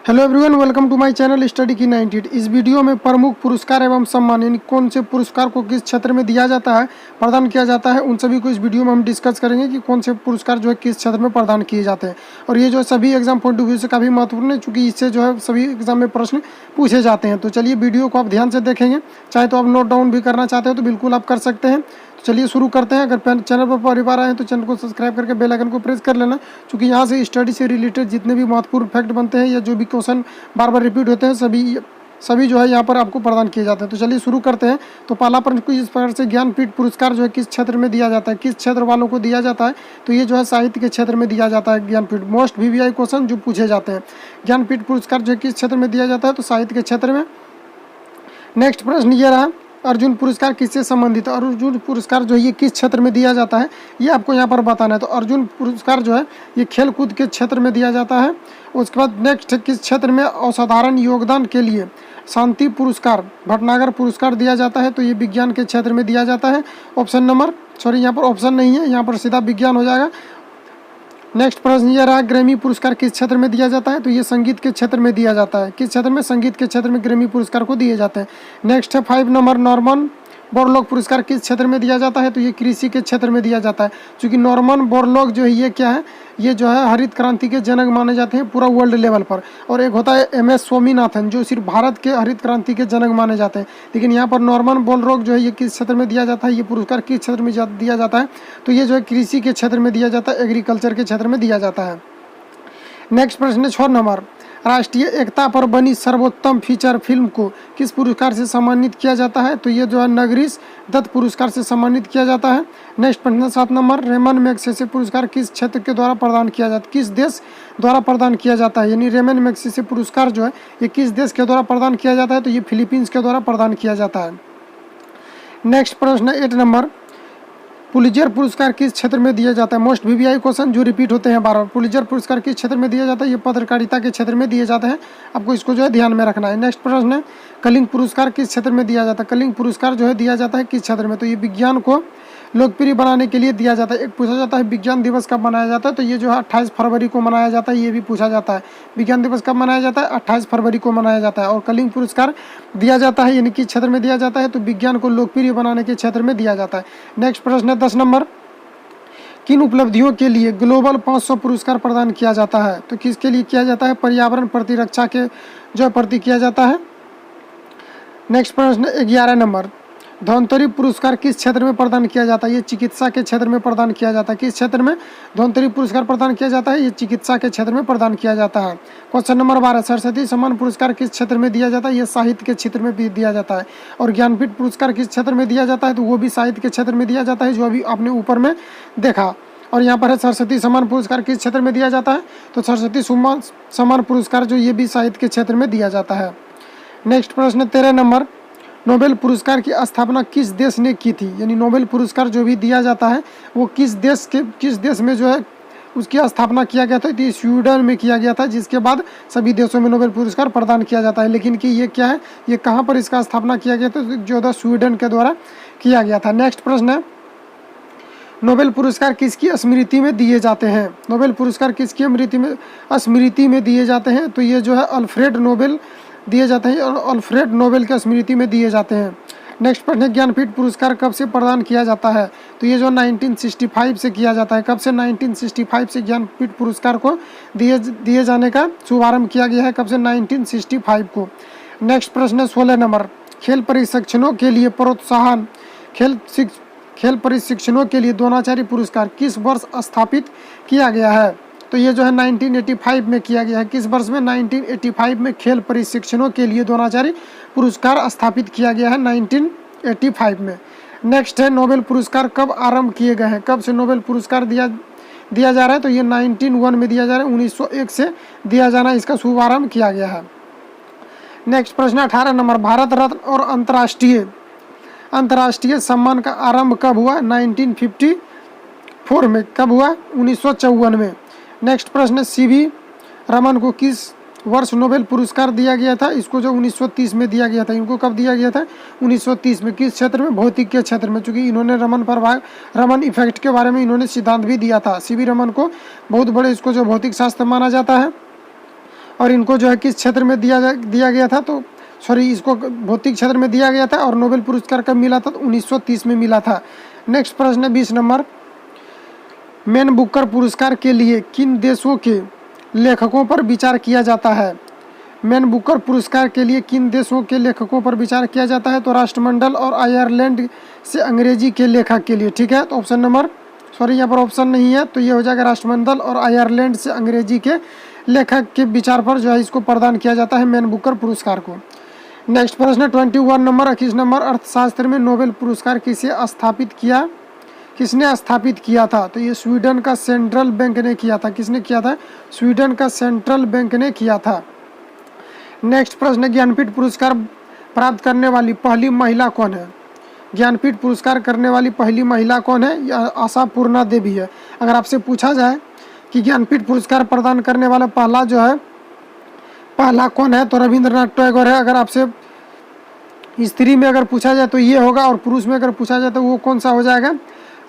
Hello everyone, welcome to my channel study की 98। इस video में प्रमुख पुरस्कार एवं सम्मान यानी कौन से पुरस्कार को किस क्षेत्र में दिया जाता है, प्रदान किया जाता है, उन सभी को इस वीडियो में हम डिस्कस करेंगे कि कौन से पुरस्कार जो है किस क्षेत्र में प्रदान किए जाते हैं। और ये जो सभी एग्जाम पॉइंट ऑफ व्यू से काफ़ी महत्वपूर्ण है, चूँकि इससे जो है सभी एग्जाम में प्रश्न पूछे जाते हैं। तो चलिए वीडियो को आप ध्यान से देखेंगे, चाहे तो आप नोट डाउन भी करना चाहते हो तो बिल्कुल आप कर सकते हैं। चलिए शुरू करते हैं। अगर चैनल पर पहली बार आए हैं तो चैनल को सब्सक्राइब करके बेल आइकन को प्रेस कर लेना, क्योंकि यहाँ से स्टडी से रिलेटेड जितने भी महत्वपूर्ण फैक्ट बनते हैं या जो भी क्वेश्चन बार बार रिपीट होते हैं सभी जो है यहाँ पर आपको प्रदान किए जाते हैं। तो चलिए शुरू करते हैं। तो पहला प्रश्न कुछ इस प्रकार से, ज्ञानपीठ पुरस्कार जो है किस क्षेत्र में दिया जाता है, किस क्षेत्र वालों को दिया जाता है? तो ये जो है साहित्य के क्षेत्र में दिया जाता है ज्ञानपीठ। मोस्ट वीवीआई क्वेश्चन जो पूछे जाते हैं, ज्ञानपीठ पुरस्कार जो है किस क्षेत्र में दिया जाता है? तो साहित्य के क्षेत्र में। नेक्स्ट प्रश्न ये रहा, अर्जुन पुरस्कार किससे संबंधित है? अर्जुन पुरस्कार जो है ये किस क्षेत्र में दिया जाता है, ये आपको यहाँ पर बताना है। तो अर्जुन पुरस्कार जो है ये खेल कूद के क्षेत्र में दिया जाता है। उसके बाद नेक्स्ट, किस क्षेत्र में असाधारण योगदान के लिए शांति पुरस्कार, भटनागर पुरस्कार दिया जाता है? तो ये विज्ञान के क्षेत्र में दिया जाता है। यहाँ पर ऑप्शन नहीं है, यहाँ पर सीधा विज्ञान हो जाएगा। नेक्स्ट प्रश्न ये रहा, ग्रैमी पुरस्कार किस क्षेत्र में दिया जाता है? तो ये संगीत के क्षेत्र में दिया जाता है। किस क्षेत्र में? संगीत के क्षेत्र में ग्रैमी पुरस्कार को दिए जाते हैं। नेक्स्ट है 5 नंबर, नॉर्मन बोरलॉग पुरस्कार किस क्षेत्र में दिया जाता है? तो ये कृषि के क्षेत्र में दिया जाता है, क्योंकि नॉर्मन बोरलॉग जो है ये क्या है, ये जो है हरित क्रांति के जनक माने जाते हैं पूरा वर्ल्ड लेवल पर। और एक होता है MS स्वामीनाथन, जो सिर्फ भारत के हरित क्रांति के जनक माने जाते हैं। लेकिन यहाँ पर नॉर्मन बोरलॉग जो है ये किस क्षेत्र में दिया जाता है, ये पुरस्कार किस क्षेत्र में दिया जाता है? तो ये जो है कृषि के क्षेत्र में दिया जाता है, एग्रीकल्चर के क्षेत्र में दिया जाता है। नेक्स्ट प्रश्न है 6 नंबर, राष्ट्रीय एकता पर बनी सर्वोत्तम फीचर फिल्म को किस पुरस्कार से सम्मानित किया जाता है? तो ये जो है नगरीश दत्त पुरस्कार से सम्मानित किया जाता है। नेक्स्ट प्रश्न 7 नंबर, रेमन मैग्सेसे पुरस्कार किस क्षेत्र के द्वारा प्रदान किया जाता है, किस देश द्वारा प्रदान किया जाता है? यानी रेमन मैग्सेसे पुरस्कार जो है ये किस देश के द्वारा प्रदान किया जाता है? तो ये फिलीपींस के द्वारा प्रदान किया जाता है। नेक्स्ट प्रश्न 8 नंबर, पुलित्जर पुरस्कार किस क्षेत्र में दिया जाता है? मोस्ट वीवीआई क्वेश्चन जो रिपीट होते हैं बार बार। पुलित्जर पुरस्कार किस क्षेत्र में दिया जाता है? ये पत्रकारिता के क्षेत्र में दिए जाते हैं, आपको इसको जो है ध्यान में रखना है। नेक्स्ट प्रश्न है, कलिंग पुरस्कार किस क्षेत्र में दिया जाता है? कलिंग पुरस्कार जो है दिया जाता है किस क्षेत्र में? तो ये विज्ञान को लोकप्रिय बनाने के लिए दिया जाता है। एक पूछा जाता है विज्ञान दिवस कब मनाया जाता है? तो ये जो है 28 फरवरी को मनाया जाता है, ये भी पूछा जाता है। विज्ञान दिवस कब मनाया जाता है? 28 फरवरी को मनाया जाता है। और कलिंग पुरस्कार दिया जाता है यानी किस क्षेत्र में दिया जाता है? तो विज्ञान को लोकप्रिय बनाने के क्षेत्र में दिया जाता है। नेक्स्ट प्रश्न है 10 नंबर, किन उपलब्धियों के लिए ग्लोबल 500 पुरस्कार प्रदान किया जाता है? तो किसके लिए किया जाता है? पर्यावरण प्रतिरक्षा के जो प्रति किया जाता है। नेक्स्ट प्रश्न 11 नंबर, धन्वंतरी पुरस्कार किस क्षेत्र में प्रदान किया जाता है? ये चिकित्सा के क्षेत्र में प्रदान किया जाता है। किस क्षेत्र में धन्वंतरी पुरस्कार प्रदान किया जाता है? ये चिकित्सा के क्षेत्र में प्रदान किया जाता है। क्वेश्चन नंबर 12, सरस्वती सम्मान पुरस्कार किस क्षेत्र में दिया जाता है? ये साहित्य के क्षेत्र में भी दिया जाता है। और ज्ञानपीठ पुरस्कार किस क्षेत्र में दिया जाता है? तो वो भी साहित्य के क्षेत्र में दिया जाता है, जो अभी आपने ऊपर में देखा। और यहाँ पर है सरस्वती सम्मान पुरस्कार किस क्षेत्र में दिया जाता है? तो सरस्वती सम्मान पुरस्कार जो ये भी साहित्य के क्षेत्र में दिया जाता है। नेक्स्ट प्रश्न 13 नंबर, नोबेल पुरस्कार की स्थापना किस देश ने की थी? यानी नोबेल पुरस्कार जो भी दिया जाता है वो किस देश में जो है उसकी स्थापना किया गया था? तो स्वीडन में किया गया था, जिसके बाद सभी देशों में नोबेल पुरस्कार प्रदान किया जाता है। लेकिन कि ये क्या है, ये कहाँ पर इसका स्थापना किया गया था? तो जो था स्वीडन के द्वारा किया गया था। नेक्स्ट प्रश्न है, नोबेल पुरस्कार किसकी स्मृति में दिए जाते हैं? नोबेल पुरस्कार किसकी स्मृति में दिए जाते हैं? तो ये जो है अल्फ्रेड नोबेल दिए जाते हैं, और अल्फ्रेड नोबेल की स्मृति में दिए जाते हैं। नेक्स्ट प्रश्न है, ज्ञानपीठ पुरस्कार कब से प्रदान किया जाता है? तो ये जो 1965 से किया जाता है। कब से? 1965 से ज्ञानपीठ पुरस्कार को दिए जाने का शुभारंभ किया गया है। कब से? 1965 को। नेक्स्ट प्रश्न है 16 नंबर, खेल प्रशिक्षणों के लिए प्रोत्साहन, खेल प्रशिक्षणों के लिए द्रोणाचार्य पुरस्कार किस वर्ष स्थापित किया गया है? तो ये जो है 1985 में किया गया है। किस वर्ष में? 1985 में खेल प्रशिक्षणों के लिए द्रोणाचार्य पुरस्कार स्थापित किया गया है, 1985 में। नेक्स्ट है, नोबेल पुरस्कार कब आरंभ किए गए हैं? कब से नोबेल पुरस्कार दिया जा रहा है? तो ये 1901 में दिया जा रहा है, 1901 से दिया जाना इसका शुभारंभ किया गया है। नेक्स्ट प्रश्न 18 नंबर, भारत रत्न और अंतर्राष्ट्रीय सम्मान का आरंभ कब हुआ? 1954 में। कब हुआ? 1954 में। नेक्स्ट प्रश्न है, CV रमन को किस वर्ष नोबेल पुरस्कार दिया गया था? इसको जो 1930 में दिया गया था। इनको कब दिया गया था? 1930 में। किस क्षेत्र में? भौतिक के क्षेत्र में, चूँकि इन्होंने रमन इफेक्ट के बारे में इन्होंने सिद्धांत भी दिया था। CV रमन को बहुत बड़े इसको जो भौतिक शास्त्र माना जाता है। और इनको जो है किस क्षेत्र में दिया गया था, तो सॉरी इसको भौतिक क्षेत्र में दिया गया था। और नोबेल पुरस्कार कब मिला था, तो 1930 में मिला था। नेक्स्ट प्रश्न है 20 नंबर, मैन बुकर पुरस्कार के लिए किन देशों के लेखकों पर विचार किया जाता है। मैन बुकर पुरस्कार के लिए किन देशों के लेखकों पर विचार किया जाता है, तो राष्ट्रमंडल और आयरलैंड से अंग्रेजी के लेखक के लिए। ठीक है, तो ऑप्शन नंबर सॉरी यहाँ पर ऑप्शन नहीं है, तो ये हो जाएगा राष्ट्रमंडल और आयरलैंड से अंग्रेजी के लेखक के विचार पर जो है इसको प्रदान किया जाता है मैन बुकर पुरस्कार को। नेक्स्ट प्रश्न है 21 नंबर, 21 नंबर, अर्थशास्त्र में नोबेल पुरस्कार किसने स्थापित किया था, तो ये स्वीडन का सेंट्रल बैंक ने किया था। किसने किया था, स्वीडन का सेंट्रल बैंक ने किया था। नेक्स्ट प्रश्न, ज्ञानपीठ पुरस्कार प्राप्त करने वाली पहली महिला कौन है। ज्ञानपीठ पुरस्कार करने वाली पहली महिला कौन है, यह आशापूर्णा देवी है। अगर आपसे पूछा जाए कि ज्ञानपीठ पुरस्कार प्रदान करने वाला पहला कौन है, तो रविंद्रनाथ टैगोर है। अगर आपसे स्त्री में अगर पूछा जाए तो ये होगा, और पुरुष में अगर पूछा जाए तो वो कौन सा हो जाएगा,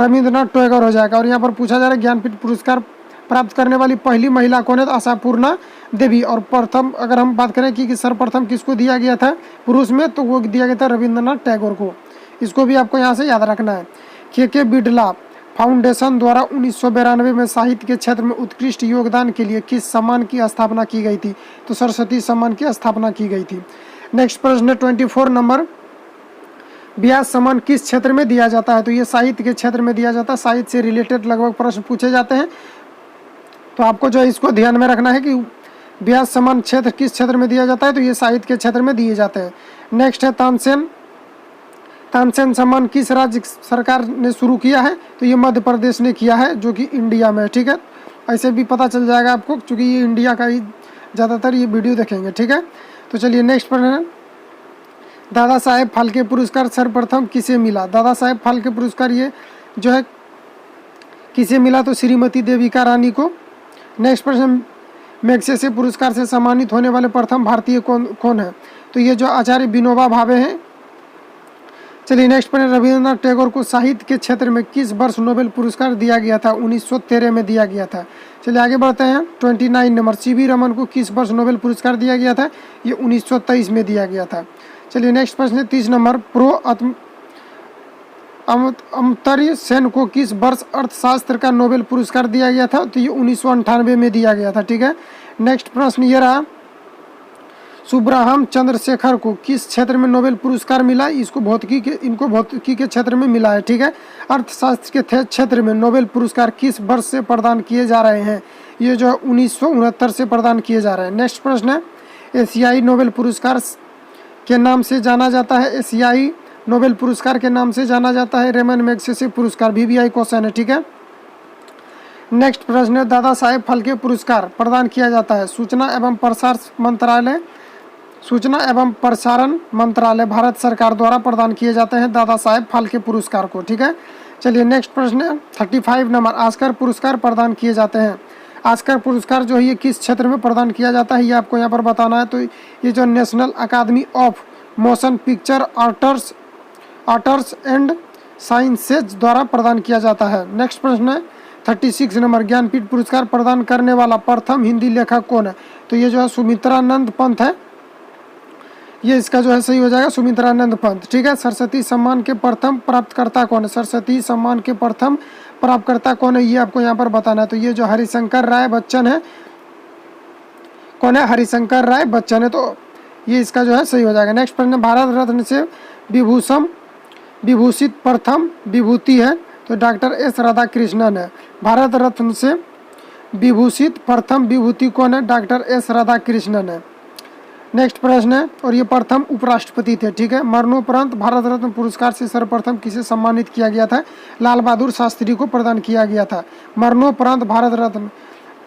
रविंद्रनाथ टैगोर हो जाएगा। और यहाँ पर पूछा जा रहा है ज्ञानपीठ पुरस्कार प्राप्त करने वाली पहली महिला कौन है, तो आशापूर्णा देवी। और प्रथम अगर हम बात करें कि सर्वप्रथम किसको दिया गया था पुरुष में, तो वो दिया गया था रविंद्रनाथ टैगोर को। इसको भी आपको यहाँ से याद रखना है। के बिड़ला फाउंडेशन द्वारा 1992 में साहित्य के क्षेत्र में उत्कृष्ट योगदान के लिए किस सम्मान की स्थापना की गई थी, तो सरस्वती सम्मान की स्थापना की गई थी। नेक्स्ट प्रश्न 24 नंबर, व्यास सम्मान किस क्षेत्र में दिया जाता है, तो ये साहित्य के क्षेत्र में दिया जाता है। साहित्य से रिलेटेड लगभग प्रश्न पूछे जाते हैं, तो आपको जो है इसको ध्यान में रखना है कि व्यास सम्मान क्षेत्र किस क्षेत्र में दिया जाता है, तो ये साहित्य के क्षेत्र में दिए जाते हैं। नेक्स्ट है तानसेन सम्मान किस राज्य सरकार ने शुरू किया है, तो ये मध्य प्रदेश ने किया है, जो कि इंडिया में है। ठीक है, ऐसे भी पता चल जाएगा आपको, क्योंकि ये इंडिया का ही ज़्यादातर ये वीडियो देखेंगे। ठीक है, तो चलिए नेक्स्ट प्रश्न, दादा साहेब फाल्के पुरस्कार सर्वप्रथम किसे मिला। दादा साहेब फाल्के पुरस्कार ये जो है किसे मिला, तो श्रीमती देविका रानी को। नेक्स्ट प्रश्न, मैग्सेसे पुरस्कार से सम्मानित होने वाले प्रथम भारतीय कौन है, तो ये जो आचार्य विनोबा भावे हैं। चलिए नेक्स्ट प्रश्न, रविंद्रनाथ टैगोर को साहित्य के क्षेत्र में किस वर्ष नोबेल पुरस्कार दिया गया था, 1913 में दिया गया था। चलिए आगे बढ़ते हैं 29 नंबर, सीवी रमन को किस वर्ष नोबेल पुरस्कार दिया गया था, ये 1923 में दिया गया था। चलिए नेक्स्ट प्रश्न 30 नंबर, अमर्त्य सेन को किस वर्ष अर्थशास्त्र का नोबेल पुरस्कार दिया गया था, तो ये 1998 में दिया गया था। ठीक है, नेक्स्ट प्रश्न ये रहा, सुब्रह्मण्यम चंद्रशेखर को किस क्षेत्र में नोबेल पुरस्कार मिला, इनको भौतिकी के क्षेत्र में मिला है। ठीक है, अर्थशास्त्र के क्षेत्र में नोबेल पुरस्कार किस वर्ष से प्रदान किए जा रहे हैं, ये जो 1969 से प्रदान किए जा रहे हैं। नेक्स्ट प्रश्न है, एशियाई नोबेल पुरस्कार के नाम से जाना जाता है, एशियाई नोबेल पुरस्कार के नाम से जाना जाता है रेमन मैग्सेसे पुरस्कार। VBI क्वेश्चन है। ठीक है, नेक्स्ट प्रश्न है, दादा साहेब फाल्के पुरस्कार प्रदान किया जाता है सूचना एवं प्रसारण मंत्रालय भारत सरकार द्वारा प्रदान किए जाते हैं दादा साहेब फाल्के पुरस्कार को। ठीक है, चलिए नेक्स्ट प्रश्न है 35 नंबर, ऑस्कर पुरस्कार प्रदान किए जाते हैं। ऑस्कर पुरस्कार जो है ये किस क्षेत्र में प्रदान किया जाता है, ये आपको यहाँ पर बताना है। तो ये जो National Academy of Motion Picture Arts and Sciences द्वारा प्रदान किया जाता है। नेक्स्ट प्रश्न है 36 नंबर, ज्ञानपीठ पुरस्कार प्रदान करने वाला प्रथम हिंदी लेखक कौन है, तो ये जो है सुमित्रानंद पंत है, ये इसका जो है सही हो जाएगा सुमित्रानंद पंत। ठीक है, सरस्वती सम्मान के प्रथम प्राप्तकर्ता कौन है, सरस्वती सम्मान के प्रथम प्राप्तकर्ता कौन है, ये आपको यहाँ पर बताना है। तो ये जो हरिशंकर राय बच्चन है, कौन है, हरिशंकर राय बच्चन है, तो ये इसका जो है सही हो जाएगा। नेक्स्ट प्रश्न, भारत रत्न से विभूषित प्रथम विभूति है, तो डॉक्टर एस राधाकृष्णन है। भारत रत्न से विभूषित प्रथम विभूति कौन है, डॉक्टर एस राधाकृष्णन है। नेक्स्ट प्रश्न है, और ये प्रथम उपराष्ट्रपति थे। ठीक है, मरणोपरांत भारत रत्न पुरस्कार से सर्वप्रथम किसे सम्मानित किया गया था, लाल बहादुर शास्त्री को प्रदान किया गया था। मरणोपरांत भारत रत्न,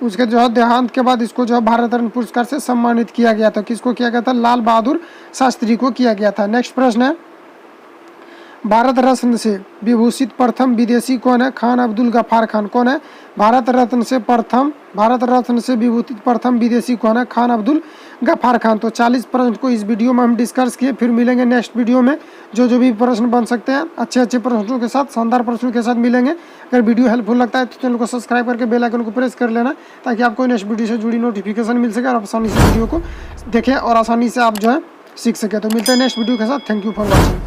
उसके जो है देहांत के बाद इसको जो है भारत रत्न पुरस्कार से सम्मानित किया गया था। किसको किया गया था, लाल बहादुर शास्त्री को किया गया था। नेक्स्ट प्रश्न है, भारत रत्न से विभूषित प्रथम विदेशी कौन है? खान अब्दुल गफ्फार खान। कौन है? भारत रत्न से विभूषित प्रथम विदेशी कौन है? खान अब्दुल गफ्फार खान। तो 40 प्रश्न को इस वीडियो में हम डिस्कस किए। फिर मिलेंगे नेक्स्ट वीडियो में जो भी प्रश्न बन सकते हैं अच्छे प्रश्नों के साथ, शानदार प्रश्नों के साथ मिलेंगे। अगर वीडियो हेल्पफुल लगता है तो चैनल को सब्सक्राइब करके बेल आइकन को प्रेस कर लेना, ताकि आपको नेक्स्ट वीडियो से जुड़ी नोटिफिकेशन मिल सके और आसानी से वीडियो को देखें और आसानी से आप जो है सीख सके। तो मिलते हैं नेक्स्ट वीडियो के साथ। Thank you for watching.